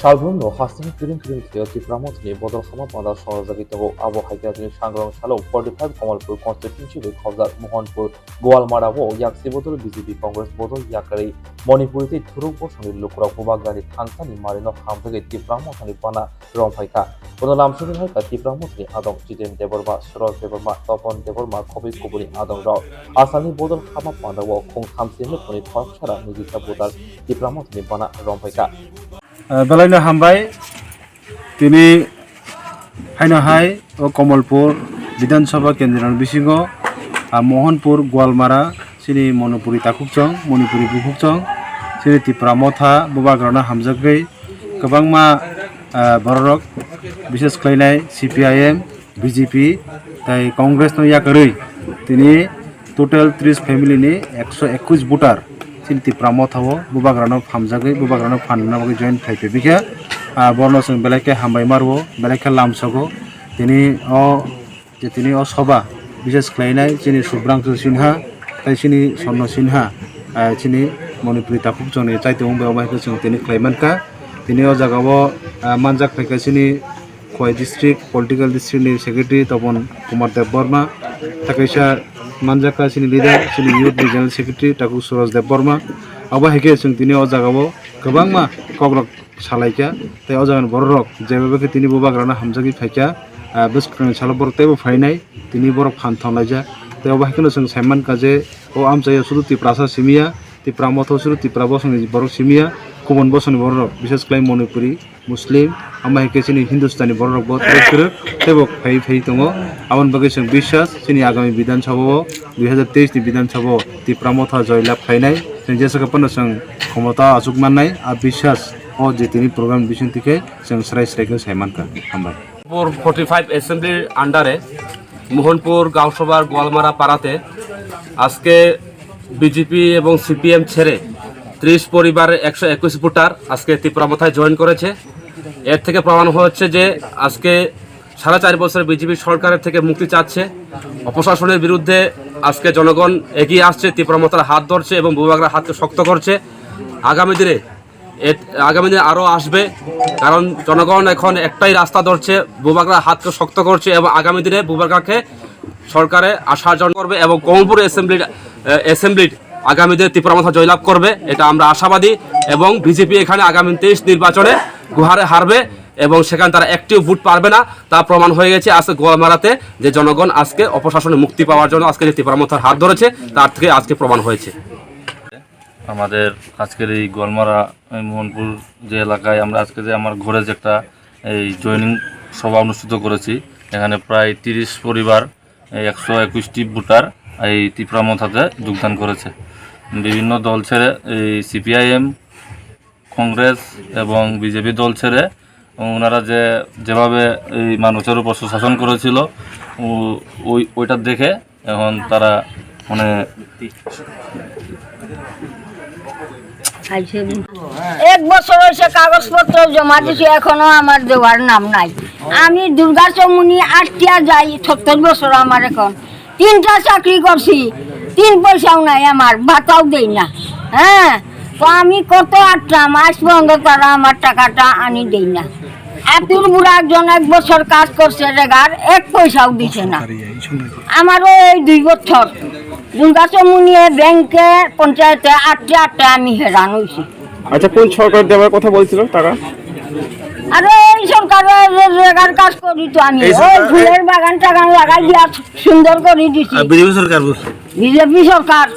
살분노 하스니 그림 되었지 프라모트니 모델 하마마다 সহযোগিতা고 আবু হাইতাজনি সাংগ্রাম সালো 45 কমলপুর কনস্টিটিউন্সি খবজার মোহনপুর গোয়ালমারাবো ইয়াকসি বদল বিজেপি কংগ্রেস বদল ইয়াকারি মণিপুরিতে থুরুক বসনি লোকরা কুবাগানি থানসানি মারিনো হামফাগে টিপ্রামোথানি পানা রমফাইকা বদল আমসুনি হাইকা টিপ্রামোথনি আদং জিতেন দেবরমা সুরজ দেবরমা তপন দেবরমা কবি কুবুরি আদং রাও আসানি বদল হামামাদাও খং থামসিনে পনি ফরসারা নিজিতা বদল টিপ্রামোথনি পানা রমফাইকা বেলাইনো হামবাই তিনি হাইনহাই ও কমলপুর বিধানসভা কেন্দ্রের বিশিঙ্গ মোহনপুর গোয়ালমারা সিনি মণিপুরি তাকুকচং মণিপুরি বুকুকচং সিনি ত্রিপুরা মথা বুবাग्राना हामजागै गोबांमा बररक বিশেষ खालायनाय CPIM BJP তাই কংগ্রেস नो याकरै তিনি टोटल 30 फैमिलीनि 121 भोटार सिनि ত্রিপুরা मथाओ बुबाग्राना हामजागै बुबाग्राना फाननाबो जয়েন थाइपे बिखे बर्नसं बेलायके हामबाय मारबो बेलायके लामसगो তিনি অ সভা বিশেষ খালাयनाय सिनि सुब्रांशु सिन्हा তাই सिनि सन्न सिन्हा सिनि मणिपुरी ताकुकचंनि चाइतों बेवबायखौ जों তিনি खालायमानका তিনি अ जागावो मानजाक फायका सिनि खय डिस्ट्रिक्ट पलिटिकल डिस्ट्रिक्टनि सेक्रेटारि तपन कुमार देव बर्मा थाकैसा मानजाका सिनि लिडार सिनि युथ रिजनल सेक्रेटारि ताकु सुरज देव बर्मा अबायखे जों তিনি अ जागावो गोबांमा कग्रक सालायका ताई अ जागान बररक जेबेबेखे তিনি बुबाग्राना हामजागै फायका बस्क्रन साल बरतेबो फायनाय তিনি बरक फानथावलायजा ताई अबायखेनो जों सायमान काजे अ आमजाया सुरु टिप्रासा सिमिया टिप्रा मथो सुरु टिप्रा बसंनि बरक सिमिया गुबुन बसंनि बरक विशेष खालाय मणिपुरी मुस्लिम अमायखे सिनि हिंदुस्तानी बरक बो तेरो तेबो फाय दङ आवन बागै जों বিশ্বাস सिनि आगामी विधानसभायाव 2023 नि विधानसभायाव टिप्रा मथा जयलाभ फायनाय जों जेसेबां जों क्षमता आजुग माननाय आ বিশ্বাস अ जे তিনি प्रग्राम बिसंतिके जों स्राय सायमानका हामबाय 45 অ্যাসেম্বলির আন্ডারে মোহনপুর গাঁওসভার গোয়ালমারা পাড়াতে আজকে বিজেপি এবং সিপিএম ছেড়ে 30 পরিবারের 121 ভোটার আজকে ত্রিপুরামথায় জয়েন করেছে। এর থেকে প্রমাণ হচ্ছে যে আজকে 4.5 বছর বিজেপি সরকারের থেকে মুক্তি চাচ্ছে, অপশাসনের বিরুদ্ধে আজকে জনগণ এগিয়ে আসছে, ত্রিপুরামথার হাত ধরছে এবং বুবাগ্রার হাতকে শক্ত করছে। আগামী দিনে আরও আসবে, কারণ জনগণ এখন একটাই রাস্তা ধরছে, বুবাগ্রার হাতকে শক্ত করছে এবং আগামী দিনে বুবাগ্রাকে সরকারে আসার জন্য করবে এবং কমলপুর অ্যাসেম্বলির আগামী দিনে ত্রিপুরামথা জয়লাভ করবে, এটা আমরা আশাবাদী। এবং বিজেপি এখানে আগামী 23 নির্বাচনে গুহারে হারবে এবং সেখানে তারা একটিও ভোট পারবে না, তা প্রমাণ হয়ে গেছে আজকে গোয়ালমারাতে যে জনগণ আজকে অপশাসনে মুক্তি পাওয়ার জন্য আজকে যে ত্রিপুরামথার হাত ধরেছে তার থেকে আজকে প্রমাণ হয়েছে। আমাদের আজকের এই গোয়ালমারা মোহনপুর যে এলাকায় আমরা আজকে যে আমার ঘরে যে একটা এই জয়েনিং সভা অনুষ্ঠিত করেছি, এখানে প্রায় 30 পরিবার 121টি ভোটার এই ত্রিপুরামথাতে যোগদান করেছে। বিভিন্ন দল ছেড়ে এই CPIM কংগ্রেস এবং বিজেপি দল ছেড়ে ওনারা যেভাবে এই মানুষের উপর শাসন করেছিল ওইটা দেখে এখন তারা মানে এক বছর হয়েছে কাগজপত্র জমা দিছি, এখনো আমার দেওয়ার নাম নাই। আমি দুর্গা চৌমুনি 8টা যাই, 70 বছর আমার এখন। 3টা চাকরি করছি, 3 পয়সাও নাই, আমার ভাতাও দেই না। হ্যাঁ, তো আমি কত আটটাম, আজ পর্যন্ত তারা আমার টাকাটা আনি দেই না। আতুর বুড়া একজন 1 বছর কাজ করছে রেগার, 1 পয়সাও দিছে না। আমারও এই 2 বছর দুর্গা চৌমুনিয়ে ব্যাংকে পঞ্চায়েতে 8টা আমি হেরান হয়েছি। আচ্ছা, কোন সরকার দেওয়ার কথা বলছিল টাকা? আরে এই সরকারের রেগার কাজ করি তো আমি, ওই ফুলের বাগান টাগান লাগাই দিয়া সুন্দর করে দিছি। বিজেপি সরকার? বিজেপি সরকার।